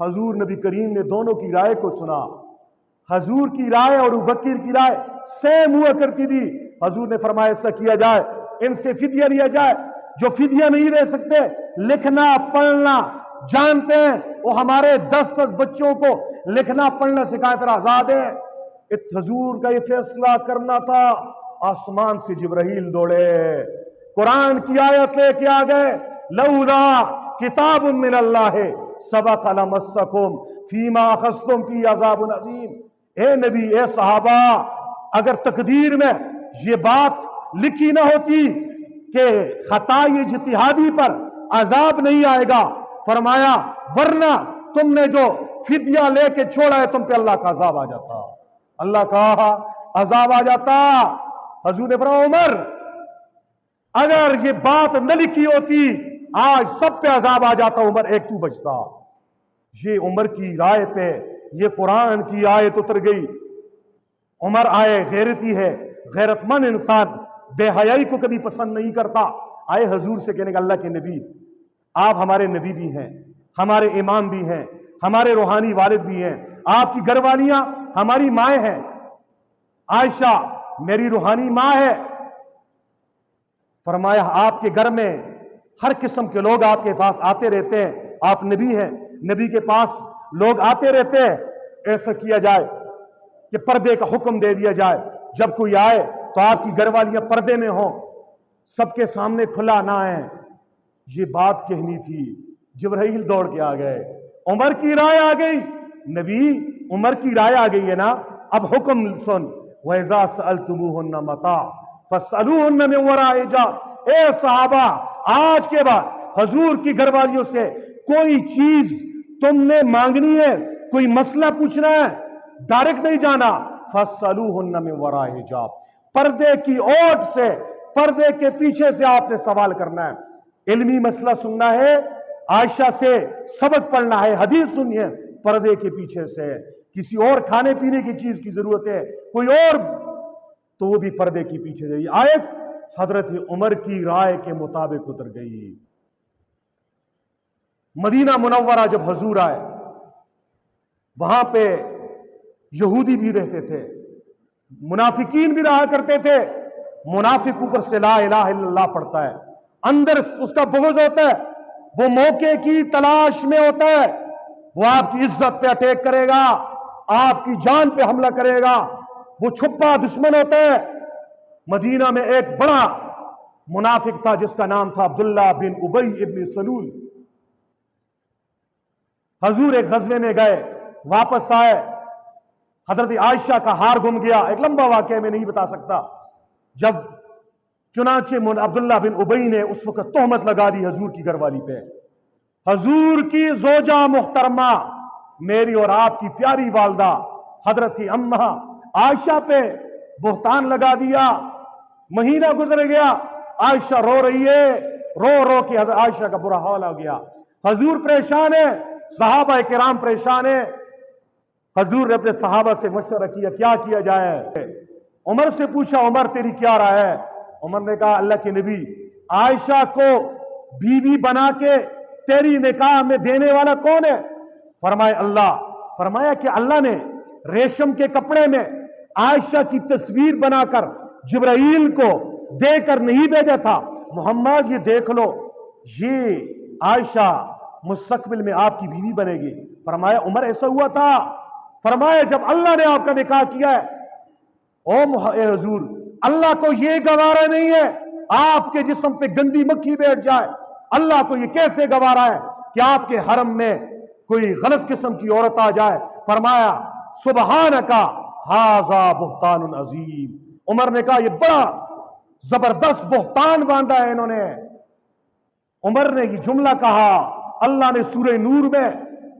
حضور نبی کریم نے دونوں کی رائے کو سنا. حضور کی رائے اور ابوبکر کی رائے سیم ہوا کرتی تھی. حضور نے فرمایا ایسا کیا جائے, ان سے فدیہ لیا جائے. جو فدیہ نہیں دے سکتے, لکھنا پڑھنا جانتے ہیں, وہ ہمارے 10 بچوں کو لکھنا پڑھنا سکھائے, پھر آزاد ہیں. حضور کا یہ فیصلہ کرنا تھا. آسمان سے جبرائیل دوڑے, قرآن کی آیت لے کے آ گئے, لولا کتاب من اللہ سبق لمسکم فیما اخذتم فی عذاب عظیم. اے نبی, اے صحابہ, اگر تقدیر میں یہ بات لکھی نہ ہوتی کہ خطائی اجتہادی پر عذاب نہیں آئے گا, فرمایا ورنہ تم نے جو فدیہ لے کے چھوڑا ہے تم پہ اللہ کا عذاب آ جاتا, اللہ کا عذاب آ جاتا. حضور نے فرمایا عمر, اگر یہ بات نہ لکھی ہوتی آج سب پہ عذاب آ جاتا, عمر ایک تو بچتا. یہ عمر کی رائے پہ یہ قرآن کی آیت اتر گئی. عمر آئے غیرتی ہے, غیرت مند انسان بے حیائی کو کبھی پسند نہیں کرتا. آئے حضور سے کہنے کہ اللہ کے نبی, آپ ہمارے نبی بھی ہیں, ہمارے امام بھی ہیں, ہمارے روحانی والد بھی ہیں, آپ کی گھر والیاں ہماری مائیں ہیں. عائشہ میری روحانی ماں ہے. فرمایا آپ کے گھر میں ہر قسم کے لوگ آپ کے پاس آتے رہتے ہیں, آپ نبی ہیں, نبی کے پاس لوگ آتے رہتے ہیں. ایسا کیا جائے کہ پردے کا حکم دے دیا جائے, جب کوئی آئے تو آپ کی گھر والیاں پردے میں ہوں, سب کے سامنے کھلا نہ آئیں. یہ بات کہنی تھی. جبرائیل دوڑ کے آ گئے, عمر کی رائے آ گئی. نبی عمر کی رائے آ گئی ہے نا, اب حکم سن. وَإِذَا سَأَلْتُمُوهُنَّ مَتَاعًا فَاسْأَلُوهُنَّ مِنْ وَرَاءِ حِجَابٍ. اے صحابہ, آج کے بعد حضور کی گھر والیوں سے کوئی چیز تم نے مانگنی ہے, کوئی مسئلہ پوچھنا ہے, ڈائریکٹ نہیں جانا. فَاسْأَلُوهُنَّ مِنْ وَرَاءِ حِجَابٍ, پردے کی اوٹ سے, پردے کے پیچھے سے آپ نے سوال کرنا ہے. علمی مسئلہ سننا ہے, عائشہ سے سبق پڑھنا ہے, حدیث سننی ہے, پردے کے پیچھے سے. کسی اور کھانے پینے کی چیز کی ضرورت ہے, کوئی اور, تو وہ بھی پردے کے پیچھے سے. آیت حضرت عمر کی رائے کے مطابق اتر گئی. مدینہ منورہ جب حضور آئے, وہاں پہ یہودی بھی رہتے تھے, منافقین بھی رہا کرتے تھے. منافق اوپر سے لا الہ الا اللہ پڑھتا ہے, اندر اس کا بغض ہوتا ہے, وہ موقع کی تلاش میں ہوتا ہے, وہ آپ کی عزت پہ اٹیک کرے گا, آپ کی جان پہ حملہ کرے گا, وہ چھپا دشمن ہوتا ہے. مدینہ میں ایک بڑا منافق تھا جس کا نام تھا عبداللہ بن ابی ابن سلول. حضور ایک غزوے میں گئے, واپس آئے, حضرت عائشہ کا ہار گم گیا. ایک لمبا واقعہ میں نہیں بتا سکتا. جب چنانچہ عبداللہ بن ابی نے اس وقت تہمت لگا دی حضور کی گھر والی پہ. حضور کی زوجہ محترمہ, میری اور آپ کی پیاری والدہ حضرت امہ عائشہ پہ بہتان لگا دیا. مہینہ گزر گیا, عائشہ رو رہی ہے, رو رو کے حضرت عائشہ کا برا حال ہو گیا. حضور پریشان ہے, صحابہ کرام پریشان ہے. حضور نے اپنے صحابہ سے مشورہ کیا کیا جائے. عمر سے پوچھا, عمر تیری کیا رائے ہے؟ عمر نے کہا اللہ کے نبی, عائشہ کو بیوی بنا کے تیری نکاح میں دینے والا کون ہے؟ فرمایا اللہ. فرمایا کہ اللہ نے ریشم کے کپڑے میں عائشہ کی تصویر بنا کر جبرائیل کو دے کر نہیں بھیجا تھا؟ محمد یہ دیکھ لو, یہ عائشہ مستقبل میں آپ کی بیوی بنے گی. فرمایا عمر ایسا ہوا تھا؟ فرمایا جب اللہ نے آپ کا نکاح کیا ہے, اے حضور, اللہ کو یہ گوارا نہیں ہے آپ کے جسم پہ گندی مکھی بیٹھ جائے. اللہ کو یہ کیسے گوارا ہے کہ آپ کے حرم میں کوئی غلط قسم کی عورت آ جائے؟ فرمایا سبحانکا ھذا بہتان عظیم. عمر نے کہا یہ بڑا زبردست بہتان باندھا ہے انہوں نے. عمر نے یہ جملہ کہا, اللہ نے سورہ نور میں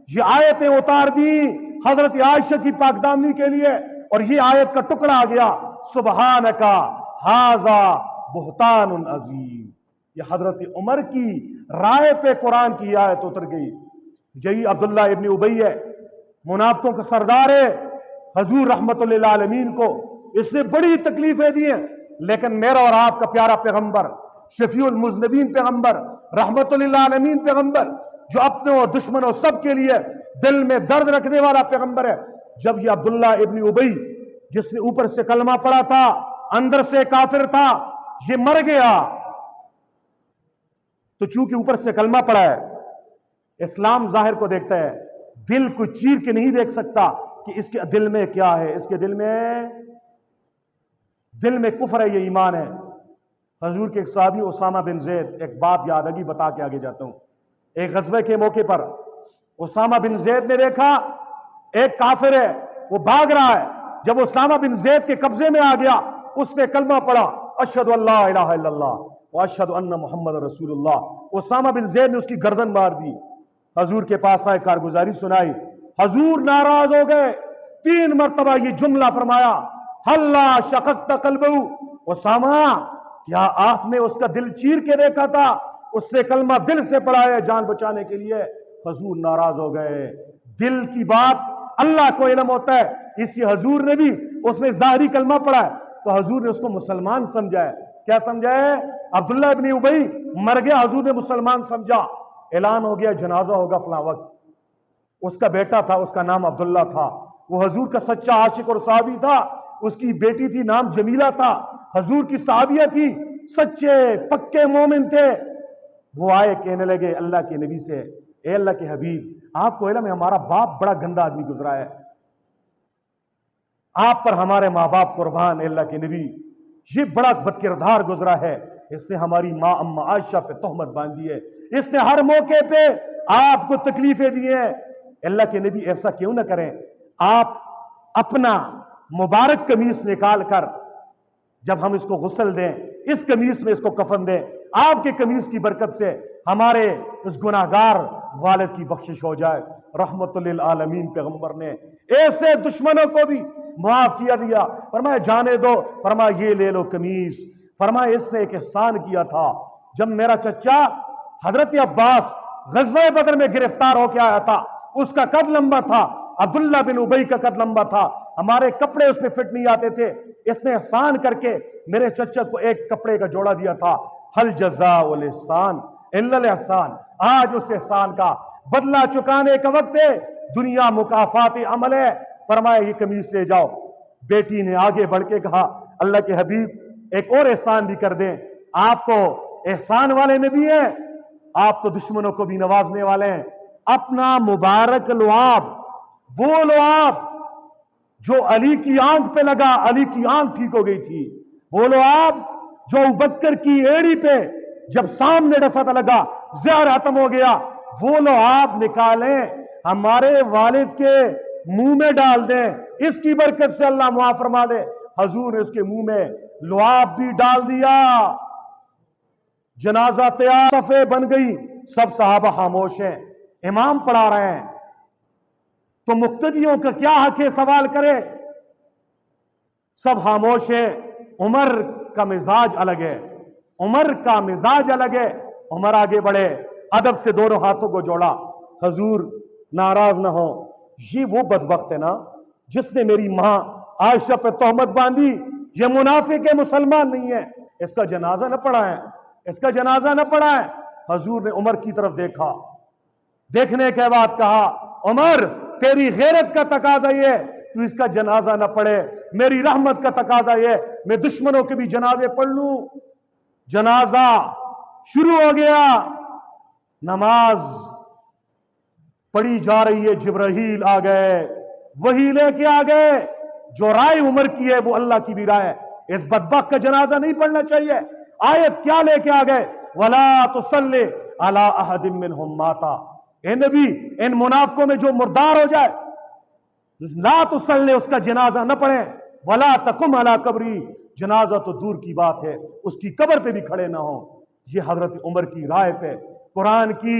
یہ آیتیں اتار دی حضرت عائشہ کی پاک دامنی کے لیے, اور یہ آیت کا ٹکڑا آ گیا سبحانکا ھذا بہتان عظیم. یہ حضرت عمر کی رائے پہ قرآن کی آیت اتر گئی. یہی عبداللہ ابن ابی ہے, منافقوں کا سردار ہے. حضور رحمت للعالمین کو اس نے بڑی تکلیفیں دی ہیں, لیکن میرا اور آپ کا پیارا پیغمبر, شفیع المذنبین پیغمبر, رحمت للعالمین پیغمبر, جو اپنے اور دشمنوں سب کے لیے دل میں درد رکھنے والا پیغمبر ہے. جب یہ عبداللہ ابن ابی جس نے اوپر سے کلمہ پڑھا تھا اندر سے کافر تھا یہ مر گیا تو چونکہ اوپر سے کلمہ پڑھا ہے اسلام ظاہر کو دیکھتا ہے دل کو چیر کے نہیں دیکھ سکتا کہ اس کے دل میں کیا ہے. اس کے دل میں کفر ہے, یہ ایمان ہے. حضور کے ایک صحابی اسامہ بن زید, ایک بات یادگی بتا کے آگے جاتا ہوں. ایک غزوے کے موقع پر اسامہ بن زید نے دیکھا ایک کافر ہے وہ بھاگ رہا ہے. جب اسامہ بن زید کے قبضے میں آ گیا اس نے کلمہ پڑھا اشہد ان لا الہ الا اللہ واشہد ان محمد رسول اللہ. اسامہ بن زید نے اس کی گردن مار دی. حضور کے پاس آئے, کارگزاری سنائی. حضور ناراض ہو گئے, 3 مرتبہ یہ جملہ فرمایا ہلا شققت قلبہ. اسامہ کیا آپ نے اس کا دل چیر کے دیکھا تھا؟ اس سے کلمہ دل سے پڑھا ہے جان بچانے کے لیے. حضور ناراض ہو گئے. دل کی بات اللہ کو علم ہوتا ہے. اسی حضور نے بھی اس نے ظاہری کلمہ پڑھا ہے تو حضور نے اس کو مسلمان سمجھا ہے. کیا سمجھا ہے؟ عبداللہ ابن ابی مر گیا, حضور نے مسلمان سمجھا. اعلان ہو گیا جنازہ ہوگا فلاں وقت. اس کا بیٹا تھا, اس کا نام عبداللہ تھا. وہ حضور کا سچا عاشق اور صحابی تھا. اس کی بیٹی تھی, نام جمیلہ تھا. حضور کی صحابیہ تھی, سچے پکے مومن تھے. وہ آئے کہنے لگے اللہ کے نبی سے اے اللہ کے حبیب آپ کو علم ہے ہمارا باپ بڑا گندا آدمی گزرا ہے, آپ پر ہمارے ماں باپ قربان. اے اللہ کے نبی یہ بڑا بد کردار گزرا ہے, اس نے ہماری ماں اما عائشہ پہ تہمت باندھی ہے, اس نے ہر موقع پہ آپ کو تکلیفیں دی ہیں. اللہ کے نبی ایسا کیوں نہ کریں, آپ اپنا مبارک قمیص نکال کر جب ہم اس کو غسل دیں اس قمیص میں اس کو کفن دیں, آپ کے قمیص کی برکت سے ہمارے اس گناہگار والد کی بخشش ہو جائے. رحمت للعالمین پیغمبر نے ایسے دشمنوں کو بھی معاف کیا دیا. فرمایا جانے دو, فرمایا یہ لے لو قمیص. فرمایا اس نے ایک احسان کیا تھا, جب میرا چچا حضرت عباس غزوہ بدر میں گرفتار ہو کے آیا تھا اس کا قد لمبا تھا, عبداللہ بن ابی کا قد لمبا تھا, ہمارے کپڑے اس میں فٹ نہیں آتے تھے. اس نے احسان کر کے میرے چچا کو ایک کپڑے کا جوڑا دیا تھا. حل جزاء الاحسان الا الاحسان. آج اس احسان کا بدلہ چکانے کا وقت ہے, دنیا مکافات عمل ہے. فرمایا یہ قمیص لے جاؤ. بیٹی نے آگے بڑھ کے کہا اللہ کے حبیب ایک اور احسان بھی کر دیں, آپ تو احسان والے نبی ہیں, آپ تو دشمنوں کو بھی نوازنے والے ہیں. اپنا مبارک لعاب, وہ لعاب جو علی کی آنکھ پہ لگا, علی کی آنکھ ٹھیک ہو گئی تھی, وہ لعاب جو ابوبکر کی ایڑی پہ جب سامنے ڈسا تھا لگا زہر ختم ہو گیا, وہ لعاب نکالیں ہمارے والد کے منہ میں ڈال دیں, اس کی برکت سے اللہ معاف فرما دے. حضور نے اس کے منہ میں لعاب بھی ڈال دیا. جنازہ تیار, صفیں بن گئی, سب صحابہ خاموش ہیں, امام پڑھا رہے ہیں تو مقتدیوں کا کیا حق ہے سوال کرے؟ سب خاموش ہیں. عمر کا مزاج الگ ہے, عمر کا مزاج الگ ہے. عمر آگے بڑھے, ادب سے دونوں ہاتھوں کو جوڑا, حضور ناراض نہ ہو, یہ وہ بدبخت ہے نا جس نے میری ماں عائشہ پہ تہمت باندھی, یہ منافق ہے, مسلمان نہیں ہے, اس کا جنازہ نہ پڑھا ہے, اس کا جنازہ نہ پڑھا ہے. حضور نے عمر کی طرف دیکھا, دیکھنے کے بعد کہا عمر تیری غیرت کا تقاضا یہ تو اس کا جنازہ نہ پڑھے, میری رحمت کا تقاضا یہ میں دشمنوں کے بھی جنازے پڑھ لوں. جنازہ شروع ہو گیا, نماز پڑھی جا رہی ہے, جبرائیل آ گئے, وہی لے کے آ گئے. جو رائے عمر کی ہے وہ اللہ کی بھی رائے ہے, اس بدبخت کا جنازہ نہیں پڑھنا چاہیے. آیت کیا لے کے آ گئے؟ وَلَا تُصَلِّ عَلَىٰ أَحَدٍ مِّنْهُمْ مَاتَ. اے نبی ان منافقوں میں جو مردار ہو جائے لا تصلی, اس کا جنازہ نہ پڑھیں. وَلَا تَقُمْ عَلَىٰ قَبْرِي, جنازہ تو دور کی بات ہے, اس کی قبر پہ بھی کھڑے نہ ہوں. یہ حضرت عمر کی رائے پہ قرآن کی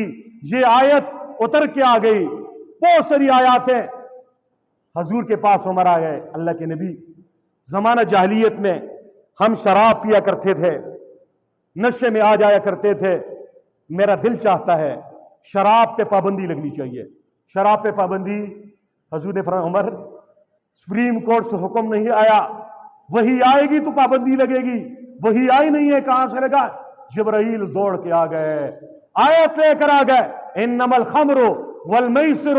یہ آیت اتر کے آ گئی. بہت ساری آیات ہیں. حضور کے پاس عمر آ گئے, اللہ کے نبی زمانہ جاہلیت میں ہم شراب پیا کرتے تھے, نشے میں آ جایا کرتے تھے, میرا دل چاہتا ہے شراب پہ پابندی لگنی چاہیے. شراب پہ پابندی, حضور نے فرمایا عمر سپریم کورٹ سے حکم نہیں آیا, وہی آئے گی تو پابندی لگے گی, وہی آئی نہیں ہے کہاں سے لگا؟ جبرائیل دوڑ کے آ گئے, آیت لے کر آ گئے انما الخمر والمیسر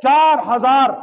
4000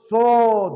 100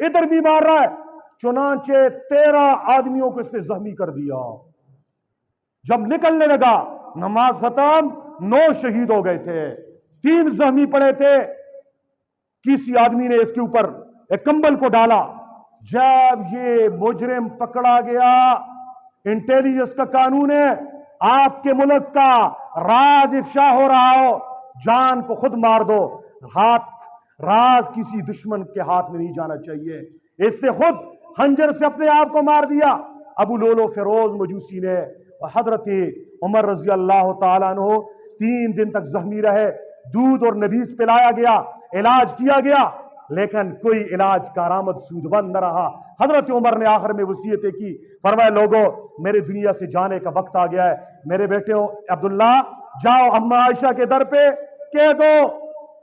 ادھر بھی مار رہا ہے. چنانچہ 13 آدمیوں کو اس نے زخمی کر دیا. جب نکلنے لگا نماز ختم، 9 شہید ہو گئے تھے، 3 زخمی پڑے تھے. کسی آدمی نے اس کے اوپر ایک کمبل کو ڈالا. جب یہ مجرم پکڑا گیا، انٹیلیجنس کا قانون ہے، آپ کے ملک کا راز افشا ہو رہا ہو، جان کو خود مار دو، راز کسی دشمن کے ہاتھ میں نہیں جانا چاہیے. اس نے خود خنجر سے اپنے آپ کو مار دیا. ابو لولو فیروز مجوسی نے. حضرت عمر رضی اللہ تعالیٰ عنہ 3 دن تک زخمی رہے. دودھ اور نبیذ پلایا گیا، علاج کیا گیا، لیکن کوئی علاج کارآمد سود بند نہ رہا. حضرت عمر نے آخر میں وصیتیں کی. فرمایا لوگوں، میرے دنیا سے جانے کا وقت آ گیا ہے. میرے بیٹے عبداللہ، جاؤ اما عائشہ کے در پہ کہہ دو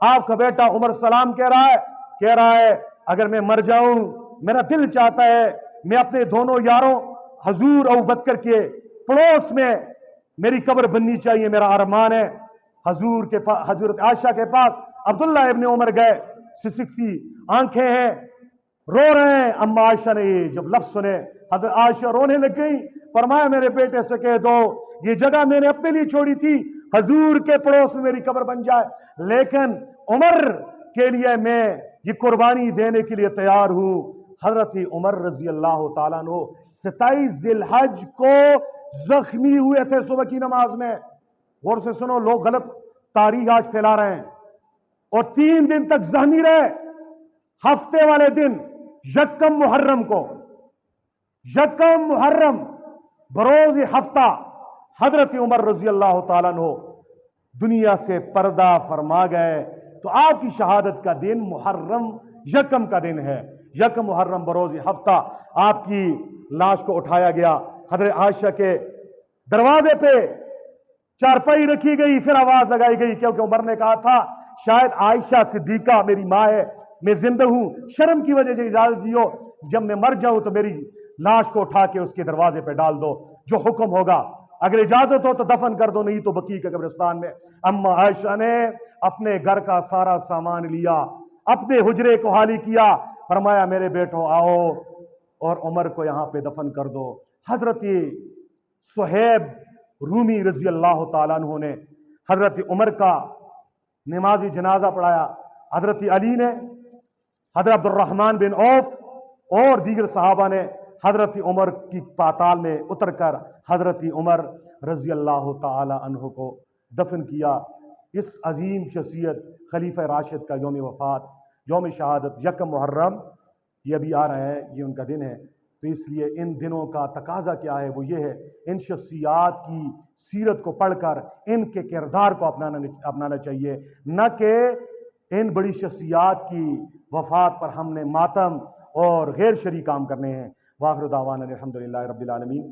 آپ کا بیٹا عمر سلام کہہ رہا ہے اگر میں مر جاؤں، میرا دل چاہتا ہے میں اپنے دونوں یاروں حضور ابو بکر کے پڑوس میں میری قبر بننی چاہیے، میرا ارمان ہے. حضور کے پاس، حضرت عائشہ کے پاس عبداللہ ابن عمر گئے. سسکتی آنکھیں ہیں، رو رہے ہیں. اما عائشہ نے جب لفظ سنے، حضرت عائشہ رونے لگ گئی. فرمایا میرے بیٹے سے کہہ دو یہ جگہ میں نے اپنے لیے چھوڑی تھی، حضور کے پڑوس میں میری قبر بن جائے، لیکن عمر کے لیے میں یہ قربانی دینے کے لیے تیار ہوں. حضرت عمر رضی اللہ تعالیٰ عنہ 27 ذی الحج کو زخمی ہوئے تھے صبح کی نماز میں. غور سے سنو، لوگ غلط تاریخ آج پھیلا رہے ہیں. اور 3 دن تک زخمی رہے. ہفتے والے دن یکم محرم بروز ہفتہ حضرت عمر رضی اللہ تعالیٰ عنہ دنیا سے پردہ فرما گئے. تو آپ کی شہادت کا دن محرم یکم کا دن ہے. یکم محرم بروز ہفتہ آپ کی لاش کو اٹھایا گیا. حضرت عائشہ کے دروازے پہ چارپائی رکھی گئی، پھر آواز لگائی گئی، کیونکہ عمر نے کہا تھا شاید عائشہ صدیقہ میری ماں ہے، میں زندہ ہوں، شرم کی وجہ سے اجازت دیو، جب میں مر جاؤں تو میری لاش کو اٹھا کے اس کے دروازے پہ ڈال دو، جو حکم ہوگا، اگر اجازت ہو تو دفن کر دو، نہیں تو بقیع کے قبرستان میں. اما عائشہ نے اپنے گھر کا سارا سامان لیا، اپنے حجرے کو خالی کیا. فرمایا میرے بیٹو آؤ اور عمر کو یہاں پہ دفن کر دو. حضرت صہیب رومی رضی اللہ تعالیٰ عنہ نے حضرت عمر کا نماز جنازہ پڑھایا. حضرت علی نے، حضرت عبد الرحمن بن عوف اور دیگر صحابہ نے حضرت عمر کی پاتال میں اتر کر حضرت عمر رضی اللہ تعالی عنہ کو دفن کیا. اس عظیم شخصیت خلیفہ راشد کا یوم وفات، یوم شہادت یکم محرم یہ ابھی آ رہا ہے، یہ ان کا دن ہے. تو اس لیے ان دنوں کا تقاضا کیا ہے، وہ یہ ہے ان شخصیات کی سیرت کو پڑھ کر ان کے کردار کو اپنانا چاہیے، نہ کہ ان بڑی شخصیات کی وفات پر ہم نے ماتم اور غیر شرعی کام کرنے ہیں. وآخر دعوانا الحمدللہ رب العالمین.